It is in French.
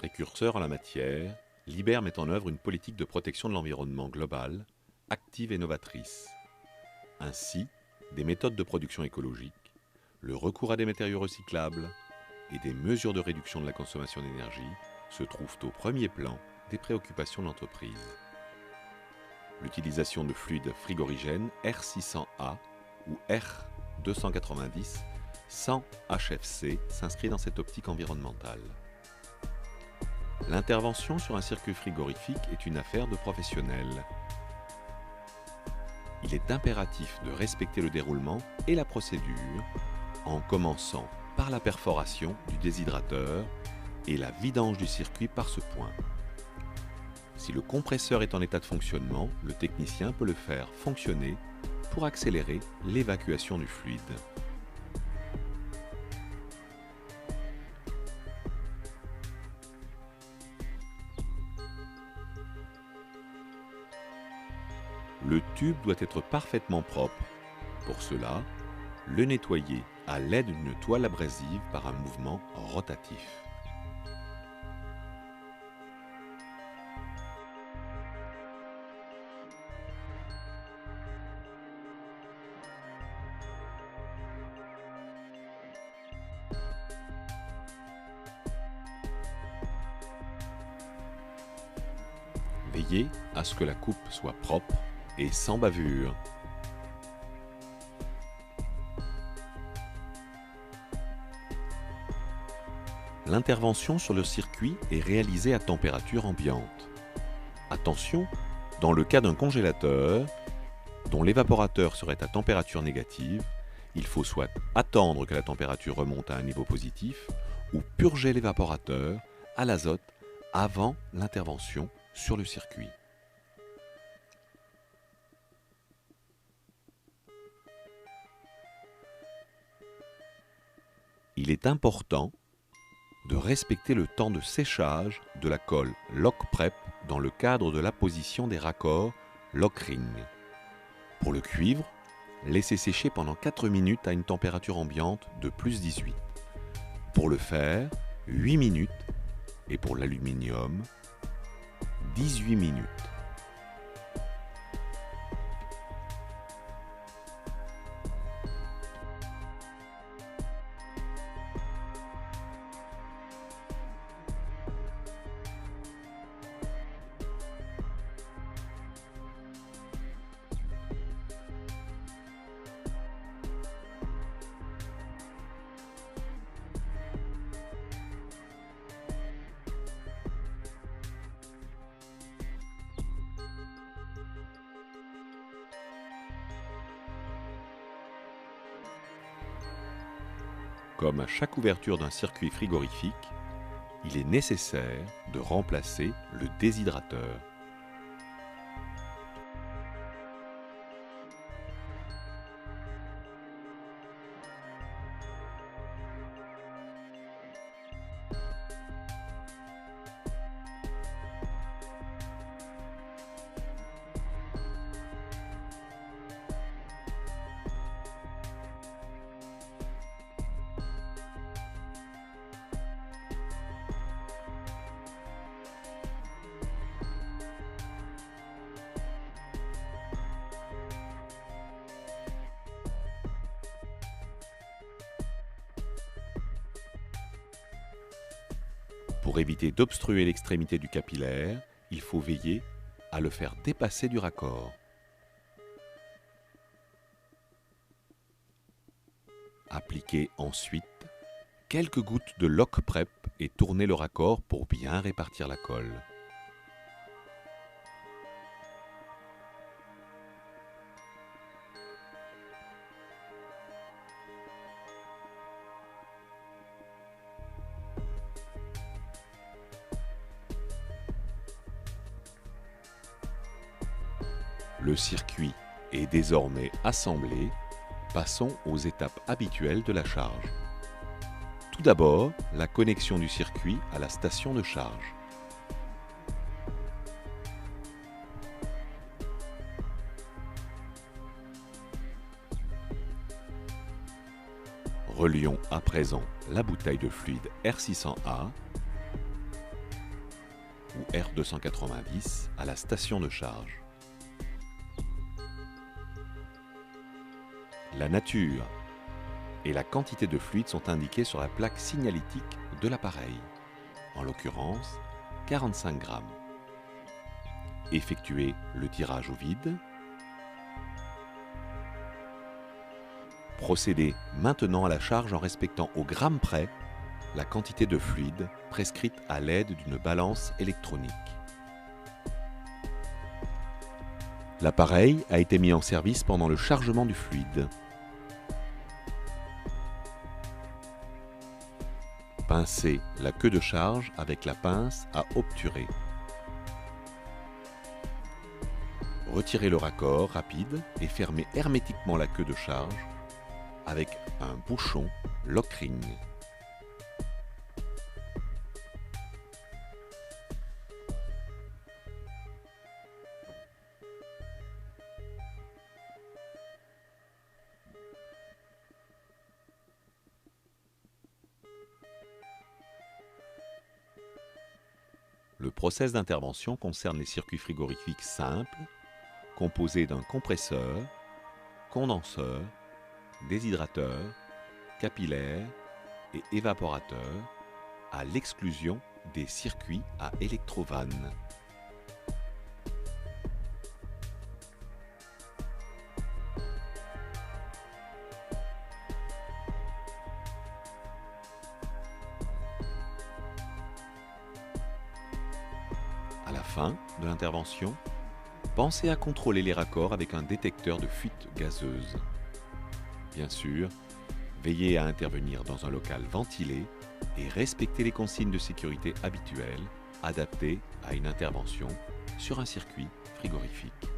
Précurseur en la matière, l'IBER met en œuvre une politique de protection de l'environnement globale, active et novatrice. Ainsi, des méthodes de production écologique, le recours à des matériaux recyclables et des mesures de réduction de la consommation d'énergie se trouvent au premier plan des préoccupations de l'entreprise. L'utilisation de fluides frigorigènes R600A ou R290 sans HFC s'inscrit dans cette optique environnementale. L'intervention sur un circuit frigorifique est une affaire de professionnels. Il est impératif de respecter le déroulement et la procédure en commençant par la perforation du déshydrateur et la vidange du circuit par ce point. Si le compresseur est en état de fonctionnement, le technicien peut le faire fonctionner pour accélérer l'évacuation du fluide. Le tube doit être parfaitement propre. Pour cela, le nettoyer à l'aide d'une toile abrasive par un mouvement rotatif. Veillez à ce que la coupe soit propre et sans bavure. L'intervention sur le circuit est réalisée à température ambiante. Attention, dans le cas d'un congélateur, dont l'évaporateur serait à température négative, il faut soit attendre que la température remonte à un niveau positif ou purger l'évaporateur à l'azote avant l'intervention sur le circuit. Il est important de respecter le temps de séchage de la colle lock prep dans le cadre de l'apposition des raccords lock ring. Pour le cuivre, laissez sécher pendant 4 minutes à une température ambiante de plus 18. Pour le fer, 8 minutes et pour l'aluminium, 18 minutes. Comme à chaque ouverture d'un circuit frigorifique, il est nécessaire de remplacer le déshydrateur. Pour éviter d'obstruer l'extrémité du capillaire, il faut veiller à le faire dépasser du raccord. Appliquez ensuite quelques gouttes de lock prep et tournez le raccord pour bien répartir la colle. Le circuit est désormais assemblé. Passons aux étapes habituelles de la charge. Tout d'abord, la connexion du circuit à la station de charge. Relions à présent la bouteille de fluide R600A ou R290 à la station de charge. La nature et la quantité de fluide sont indiquées sur la plaque signalétique de l'appareil, en l'occurrence 45 grammes. Effectuez le tirage au vide. Procédez maintenant à la charge en respectant au gramme près la quantité de fluide prescrite à l'aide d'une balance électronique. L'appareil a été mis en service pendant le chargement du fluide. Pincez la queue de charge avec la pince à obturer. Retirez le raccord rapide et fermez hermétiquement la queue de charge avec un bouchon lock-ring. Le process d'intervention concerne les circuits frigorifiques simples, composés d'un compresseur, condenseur, déshydrateur, capillaire et évaporateur, à l'exclusion des circuits à électrovanne. À la fin de l'intervention, pensez à contrôler les raccords avec un détecteur de fuite gazeuse. Bien sûr, veillez à intervenir dans un local ventilé et respectez les consignes de sécurité habituelles adaptées à une intervention sur un circuit frigorifique.